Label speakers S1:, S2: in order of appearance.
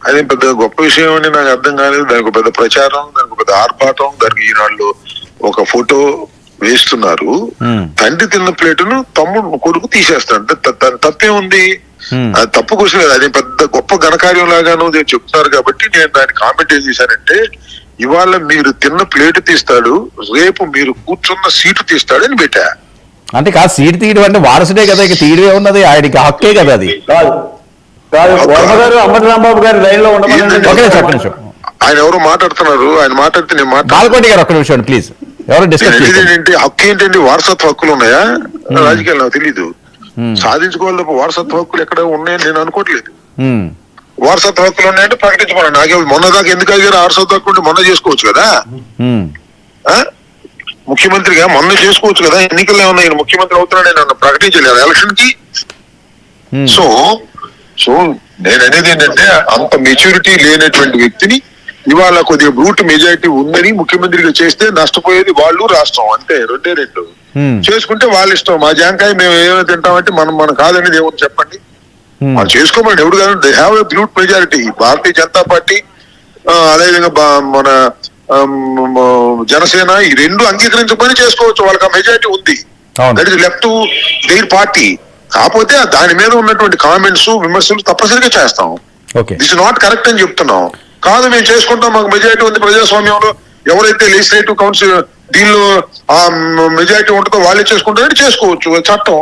S1: అది పెద్ద గొప్ప విషయం అని నాకు అర్థం కాలేదు. దానికి పెద్ద ప్రచారం, దానికి పెద్ద ఆర్భాటం, దానికి ఈనాళ్ళు ఒక ఫోటో వేస్తున్నారు. తండ్రి తిన్న ప్లేటును తమ్ముడు కొడుకు తీసేస్తాడు. తప్పే ఉంది? అది తప్పు క్వశ్చన్ లేదు. అది పెద్ద గొప్ప ఘనకార్యం లాగాను చెప్తున్నారు. కాబట్టి నేను దాన్ని కామెంట్ ఏం చేశానంటే, ఇవాళ మీరు తిన్న ప్లేట్ తీస్తాడు, రేపు మీరు కూర్చున్న సీటు తీస్తాడు అని పెట్టా.
S2: అంటే కాదు, సీటు తీయడం అంటే వారసుడే కదా, ఇక తీయడే ఉన్నది, ఆయనకి హక్కే కదా అది.
S3: అంబటి గారు లైన్ లో
S2: ఉండమని
S1: ఆయన ఎవరు మాట్లాడుతున్నారు, ఆయన మాట్లాడితే నేను
S2: మాట్లాడుకోండి గారు, ఒక్క నిమిషం ప్లీజ్. ఎవరు డిస్కస్
S1: ఏంటి హక్కు ఏంటండి? వారసత్వ హక్కులు ఉన్నాయా రాజకీయాలు? నాకు తెలీదు. సాధించుకోవాలి తప్ప వారసత్వ హక్కులు ఎక్కడ ఉన్నాయని నేను అనుకోవట్లేదు. వారసత్వ హక్కులు ఉన్నాయంటే ప్రకటించుకోవాలి. నాకే మొన్నదాకా ఎందుకు అడిగారు? వారసత్వ హక్కు ఉంటే మొన్న చేసుకోవచ్చు కదా, ముఖ్యమంత్రిగా మొన్న చేసుకోవచ్చు కదా. ఎన్నికల్లో ఏమన్నా ఆయన ముఖ్యమంత్రి అవుతున్నాడు నన్ను ప్రకటించలేదు ఎలక్షన్ కి. సో నేను అనేది ఏంటంటే, అంత మెచ్యూరిటీ లేనటువంటి వ్యక్తిని ఇవాళ కొద్దిగా బ్రూట్ మెజారిటీ ఉందని ముఖ్యమంత్రిగా చేస్తే నష్టపోయేది వాళ్ళు, రాష్ట్రం. అంతే, రెండే రెండు. చేసుకుంటే వాళ్ళ ఇష్టం. మా జాంకాయ మేము ఏమైనా తింటామంటే మనం కాదనేది ఏమో చెప్పండి. వాళ్ళు చేసుకోమని ఎవడు కాదు. They have a brute majority. Bharatiya Janata party అదేవిధంగా మన జనసేన ఈ రెండు అంగీకరించకపోయినా చేసుకోవచ్చు. వాళ్ళకి ఆ మెజారిటీ ఉంది. That is left to their party. కాకపోతే దాని మీద ఉన్నటువంటి కామెంట్స్, విమర్శలు తప్పనిసరిగా చేస్తాం. దిస్ ఇస్ నాట్ కరెక్ట్ అని చెప్తున్నాం. కాదు మేము చేసుకుంటాం, మాకు మెజారిటీ ఉంది ప్రజాస్వామ్యంలో, ఎవరైతే లెజిస్లేటివ్ కౌన్సిల్ దీనిలో ఆ మెజారిటీ ఉంటుందో వాళ్ళే చేసుకుంటారంటే చేసుకోవచ్చు, చట్టం.